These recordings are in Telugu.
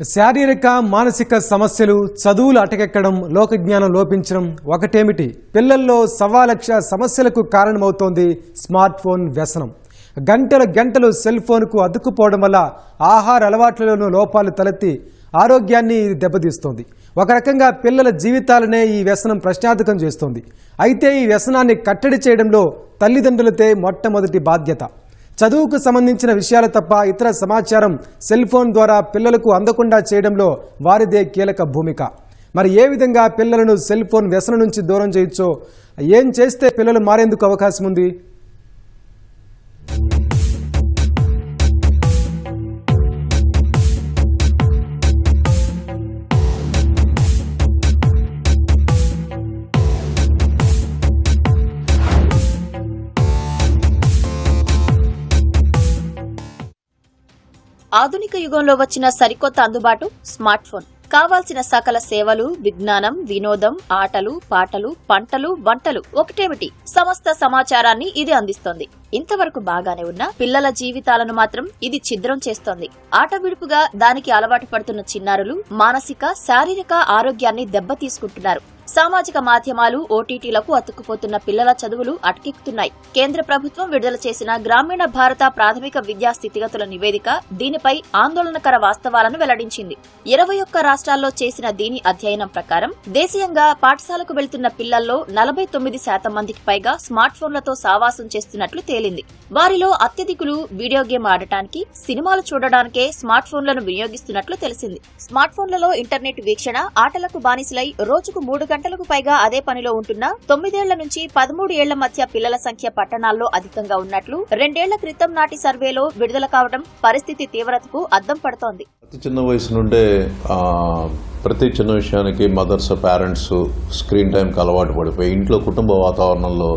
శారీరక మానసిక సమస్యలు, చదువులు అటకెక్కడం, లోకజ్ఞానం లోపించడం ఒకటేమిటి, పిల్లల్లో 1,00,000 సమస్యలకు కారణమవుతోంది స్మార్ట్ ఫోన్ వ్యసనం. గంటలు సెల్ ఫోన్కు అతుక్కుపోవడం వల్ల ఆహార అలవాట్లలోనూ లోపాలు తలెత్తి ఆరోగ్యాన్ని దెబ్బతీస్తోంది. ఒక రకంగా పిల్లల జీవితాలనే ఈ వ్యసనం ప్రశ్నార్థకం చేస్తోంది. అయితే ఈ వ్యసనాన్ని కట్టడి చేయడంలో తల్లిదండ్రులదే మొట్టమొదటి బాధ్యత. చదువుకు సంబంధించిన విషయాలు తప్ప ఇతర సమాచారం సెల్ ఫోన్ ద్వారా పిల్లలకు అందకుండా చేయడంలో వారిదే కీలక భూమిక. మరి ఏ విధంగా పిల్లలను సెల్ ఫోన్ వ్యసనం నుంచి దూరం చేయొచ్చో, ఏం చేస్తే పిల్లలు మారేందుకు అవకాశం ఉంది? ఆధునిక యుగంలో వచ్చిన సరికొత్త అందుబాటు స్మార్ట్ ఫోన్. కావాల్సిన సకల సేవలు, విజ్ఞానం, వినోదం, ఆటలు, పాటలు, పంటలు, వంటలు ఒకటేమిటి, సమస్త సమాచారాన్ని ఇది అందిస్తోంది. ఇంతవరకు బాగానే ఉన్న పిల్లల జీవితాలను మాత్రం ఇది ఛిద్రం చేస్తోంది. ఆట విడుపుగా దానికి అలవాటు పడుతున్న చిన్నారులు మానసిక, శారీరక ఆరోగ్యాన్ని దెబ్బతీసుకుంటున్నారు. సామాజిక మాధ్యమాలు, ఓటీటీలకు అతుక్కుపోతున్న పిల్లల చదువులు అటకెక్కుతున్నాయి. కేంద్ర ప్రభుత్వం విడుదల చేసిన గ్రామీణ భారత ప్రాథమిక విద్యా స్థితిగతుల నివేదిక దీనిపై ఆందోళనకర వాస్తవాలను వెల్లడించింది. 21 రాష్ట్రాల్లో చేసిన దీని అధ్యయనం ప్రకారం దేశీయంగా పాఠశాలకు వెళ్తున్న పిల్లల్లో 49% మందికి పైగా స్మార్ట్ ఫోన్లతో సావాసం చేస్తున్నట్లు తేలింది. వారిలో అత్యధికులు వీడియో గేమ్ ఆడటానికి, సినిమాలు చూడడానికే స్మార్ట్ ఫోన్లను వినియోగిస్తున్నట్లు తెలిసింది. స్మార్ట్ ఫోన్లలో ఇంటర్నెట్ వీక్షణ, ఆటలకు బానిసలై రోజుకు 3 గంటలకు పైగా అదే పనిలో ఉంటున్న 9 ఏళ్ల నుంచి 13 ఏళ్ల మధ్య పిల్లల సంఖ్య పట్టణాల్లో అధికంగా ఉన్నట్లు 2 ఏళ్ల క్రితం నాటి సర్వేలో విడుదల కావడం పరిస్థితి తీవ్రతకు అద్దం పడుతోంది. అతి చిన్న వయసు నుండే ప్రతి చిన్న విషయానికి మదర్స్, పేరెంట్స్ స్క్రీన్ టైంకి అలవాటు పడిపోయి ఇంట్లో కుటుంబ వాతావరణంలో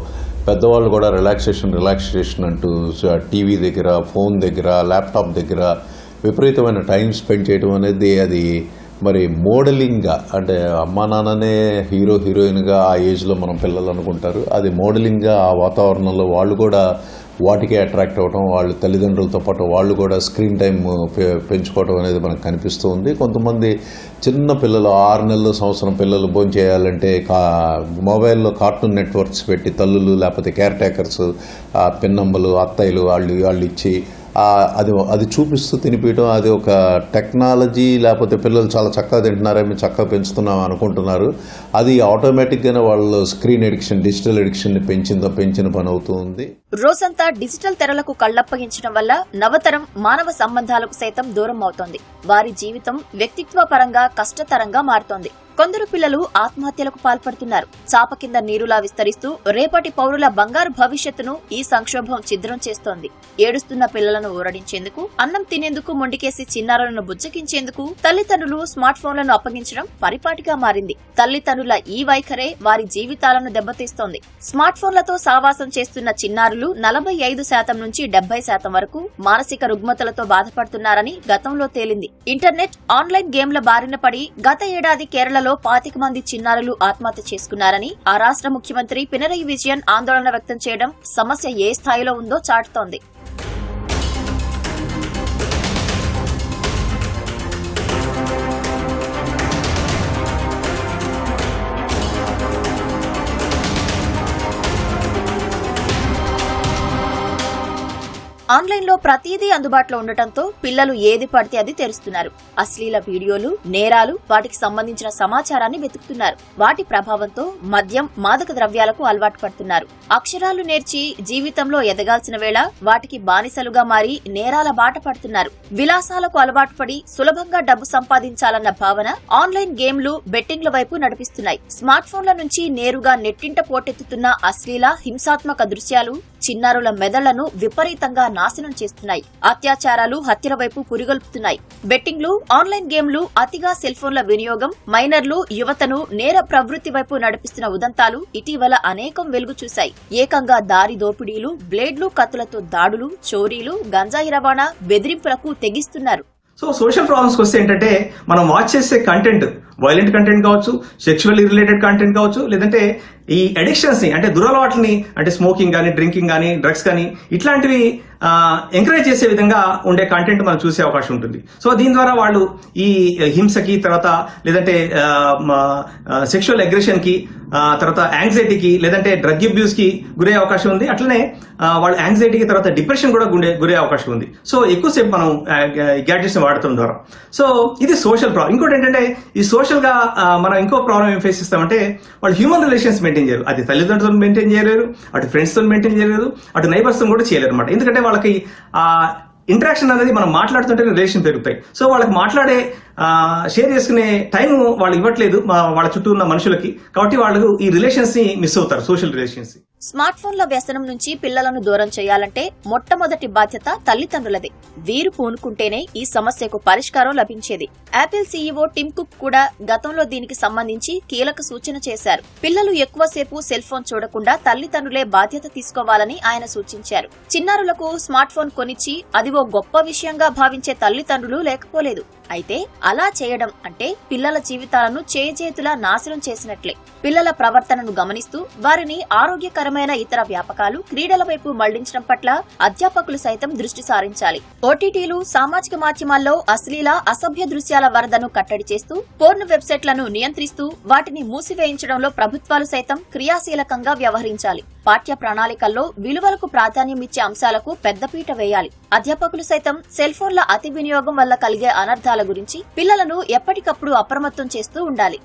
పెద్దవాళ్ళు కూడా రిలాక్సేషన్ అంటూ టీవీ దగ్గర, ఫోన్ దగ్గర, ల్యాప్టాప్ దగ్గర విపరీతమైన టైం స్పెండ్ చేయడం అనేది అది మరి మోడలింగ్గా, అంటే అమ్మా నాన్ననే హీరోయిన్గా ఆ ఏజ్లో మనం పిల్లలు అనుకుంటారు. అది మోడలింగ్గా ఆ వాతావరణంలో వాళ్ళు కూడా వాటికే అట్రాక్ట్ అవ్వడం, వాళ్ళు తల్లిదండ్రులతో పాటు వాళ్ళు కూడా స్క్రీన్ టైం పెంచుకోవడం అనేది మనకు కనిపిస్తూ ఉంది. కొంతమంది చిన్న పిల్లలు 6 నెలలు, సంవత్సరం పిల్లలు భోజనం చేయాలంటే మొబైల్లో కార్టూన్ నెట్వర్క్స్ పెట్టి తల్లులు లేకపోతే కేర్ టేకర్స్, పిన్నమ్మలు, అత్తయ్యలు వాళ్ళు ఇచ్చి అది చూపిస్తూ తినిపించడం, అది ఒక టెక్నాలజీ. లేకపోతే పిల్లలు చాలా చక్కగా తింటున్నారేమో, చక్కగా పెంచుతున్నాం అనుకుంటున్నారు. అది ఆటోమేటిక్గానే వాళ్ళు స్క్రీన్ ఎడిక్షన్, డిజిటల్ ఎడిక్షన్ పెంచిన పని అవుతుంది. రోజంతా డిజిటల్ తెరలకు కళ్లప్పగించడం వల్ల నవతరం మానవ సంబంధాలకు సైతం దూరం అవుతోంది. వారి జీవితం వ్యక్తిత్వ పరంగా కష్టతరంగా మారుతోంది. కొందరు పిల్లలు ఆత్మహత్యలకు పాల్పడుతున్నారు. చాప కింద నీరులా విస్తరిస్తూ రేపటి పౌరుల బంగారు భవిష్యత్తును ఈ సంక్షోభం ఛిద్రం చేస్తోంది. ఏడుస్తున్న పిల్లలను ఊరడించేందుకు, అన్నం తినేందుకు మొండికేసి చిన్నారులను బుజ్జగించేందుకు తల్లిదండ్రులు స్మార్ట్ ఫోన్లను అప్పగించడం పరిపాటిగా మారింది. తల్లిదండ్రుల ఈ వైఖరే వారి జీవితాలను దెబ్బతీస్తోంది. స్మార్ట్ ఫోన్లతో సావాసం చేస్తున్న చిన్నారులు 45% నుంచి 70% వరకు మానసిక రుగ్మతలతో బాధపడుతున్నారని గతంలో తేలింది. ఇంటర్నెట్, ఆన్లైన్ గేమ్ల బారిన పడి గత ఏడాది కేరళ 25 మంది చిన్నారులు ఆత్మహత్య చేసుకున్నారని ఆ రాష్ట్ర ముఖ్యమంత్రి పినరయి విజయన్ ఆందోళన వ్యక్తం చేయడం సమస్య ఏ స్థాయిలో ఉందో చాటుతోంది. ఆన్లైన్లో ప్రతిదీ అందుబాటులో ఉండటంతో పిల్లలు ఏది పడితే అది తెరుస్తున్నారు. అశ్లీల వీడియోలు, నేరాలు, వాటికి సంబంధించిన సమాచారాన్ని వెతుకుతున్నారు. వాటి ప్రభావంతో మద్యం, మాదక ద్రవ్యాలకు అలవాటు పడుతున్నారు. అక్షరాలు నేర్చి జీవితంలో ఎదగాల్సిన వేళ వాటికి బానిసలుగా మారి నేరాల బాట పడుతున్నారు. విలాసాలకు అలవాటు పడి సులభంగా డబ్బు సంపాదించాలన్న భావన ఆన్లైన్ గేమ్లు, బెట్టింగ్ల వైపు నడిపిస్తున్నాయి. స్మార్ట్ ఫోన్ల నుంచి నేరుగా నెట్టింట పోటెత్తుతున్న అశ్లీల, హింసాత్మక దృశ్యాలు చిన్నారుల మెదళ్లను విపరీతంగా నాశనం చేస్తున్నాయి. అత్యాచారాలు, హత్యల వైపు పురిగొల్పుతున్నాయి. బెట్టింగ్లు, ఆన్లైన్ గేమ్లు, అతిగా సెల్ ఫోన్ల వినియోగం మైనర్లు, యువతను నేర ప్రవృత్తి వైపు నడిపిస్తున్న ఉదంతాలు ఇటీవల అనేకం వెలుగు చూశాయి. ఏకంగా దారి దోపిడీలు, బ్లేడ్లు, కత్తులతో దాడులు, చోరీలు, గంజాయి రవాణా, బెదిరింపులకు తెగిస్తున్నారు. సో సోషల్ ప్రాబ్లమ్స్కి వస్తే ఏంటంటే మనం వాచ్ చేసే కంటెంట్ వైలెంట్ కంటెంట్ కావచ్చు, సెక్షువల్ రిలేటెడ్ కంటెంట్ కావచ్చు, లేదంటే ఈ అడిక్షన్స్ ని అంటే దురలవాట్లని అంటే స్మోకింగ్ కానీ, డ్రింకింగ్ కానీ, డ్రగ్స్ కానీ ఇట్లాంటివి ఎంకరేజ్ చేసే విధంగా ఉండే కంటెంట్ మనం చూసే అవకాశం ఉంటుంది. సో దీని ద్వారా వాళ్ళు ఈ హింసకి, తర్వాత లేదంటే సెక్షువల్ అగ్రెషన్ కి, తర్వాత యాంగ్జైటీకి, లేదంటే డ్రగ్ అబ్యూస్ కి గురే అవకాశం ఉంది. అట్లనే వాళ్ళు యాంగ్జైటీకి, తర్వాత డిప్రెషన్ కూడా గురే అవకాశం ఉంది. సో ఎక్కువసేపు మనం గ్యాడ్జెట్స్ వాడటం ద్వారా. సో ఇది సోషల్ ప్రాబ్లం. ఇంకోటి ఏంటంటే ఈ సోషల్ గా మనం ఇంకో ప్రాబ్లం ఏం ఫేస్ చేస్తామంటే వాళ్ళు హ్యూమన్ రిలేషన్స్ మెయింటైన్ చేయరు. అది తల్లిదండ్రులతో మెయింటైన్ చేయలేరు, అటు ఫ్రెండ్స్ తో మెయింటైన్ చేయలేరు, అటు నైబర్స్ తో కూడా చేయలేరు అనమాట. ఎందుకంటే వాళ్ళకి ఇంటరాక్షన్ అనేది మనం మాట్లాడుతుంటే రిలేషన్ పెరుగుతాయి. సో వాళ్ళకి మాట్లాడే షేర్ చేసుకునే టైం వాళ్ళు ఇవ్వట్లేదు వాళ్ళ చుట్టూ ఉన్న మనుషులకి. కాబట్టి వాళ్ళు ఈ రిలేషన్స్ ని మిస్ అవుతారు, సోషల్ రిలేషన్స్. స్మార్ట్ ఫోన్ల వ్యసనం నుంచి పిల్లలను దూరం చేయాలంటే మొట్టమొదటి బాధ్యత తల్లిదండ్రులదే. వీరు పూనుకుంటేనే ఈ సమస్యకు పరిష్కారం లభించేది. యాపిల్ సీఈఓ టిమ్ కుక్ కూడా గతంలో దీనికి సంబంధించి కీలక సూచన చేశారు. పిల్లలు ఎక్కువసేపు సెల్ ఫోన్ చూడకుండా తల్లిదండ్రులే బాధ్యత తీసుకోవాలని ఆయన సూచించారు. చిన్నారులకు స్మార్ట్ ఫోన్ కొనిచ్చి అది ఓ గొప్ప విషయంగా భావించే తల్లిదండ్రులు లేకపోలేదు. అయితే అలా చేయడం అంటే పిల్లల జీవితాలను చేజేతులా నాశనం చేసినట్లే. పిల్లల ప్రవర్తనను గమనిస్తూ వారిని ఆరోగ్యకరమైన ఇతర వ్యాపకాలు, క్రీడల వైపు మళ్లించడం పట్ల అధ్యాపకులు సైతం దృష్టి సారించాలి. ఓటీటీలు, సామాజిక మాధ్యమాల్లో అశ్లీల, అసభ్య దృశ్యాల వరదను కట్టడి చేస్తూ పోర్న్ వెబ్సైట్లను నియంత్రిస్తూ వాటిని మూసివేయించడంలో ప్రభుత్వాలు సైతం క్రియాశీలకంగా వ్యవహరించాలి. పాఠ్య ప్రణాళికల్లో విలువలకు ప్రాధాన్యం ఇచ్చే అంశాలకు పెద్దపీట వేయాలి. అధ్యాపకులు సైతం సెల్ ఫోన్ల అతి వినియోగం వల్ల కలిగే అనర్థాల గురించి పిల్లలను ఎప్పటికప్పుడు అప్రమత్తం చేస్తూ ఉండాలి.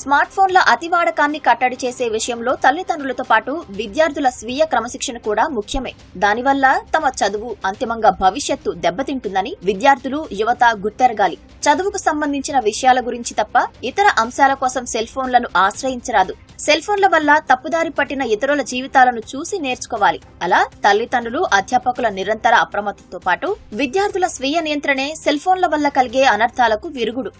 స్మార్ట్ ఫోన్ల అతి వాడకాన్ని కట్టడి చేసే విషయంలో తల్లిదండ్రులతో పాటు విద్యార్థుల స్వీయ క్రమశిక్షణ కూడా ముఖ్యమే. దానివల్ల తమ చదువు, అంతిమంగా భవిష్యత్తు దెబ్బతింటుందని విద్యార్థులు, యువత గుర్తెరగాలి. చదువుకు సంబంధించిన విషయాల గురించి తప్ప ఇతర అంశాల కోసం సెల్ ఫోన్లను ఆశ్రయించరాదు. సెల్ ఫోన్ల వల్ల తప్పుదారి పట్టిన ఇతరుల జీవితాలను చూసి నేర్చుకోవాలి. అలా తల్లిదండ్రులు, అధ్యాపకుల నిరంతర అప్రమత్తతో పాటు విద్యార్థుల స్వీయ నియంత్రణే సెల్ ఫోన్ల వల్ల కలిగే అనర్థాలకు విరుగుడు.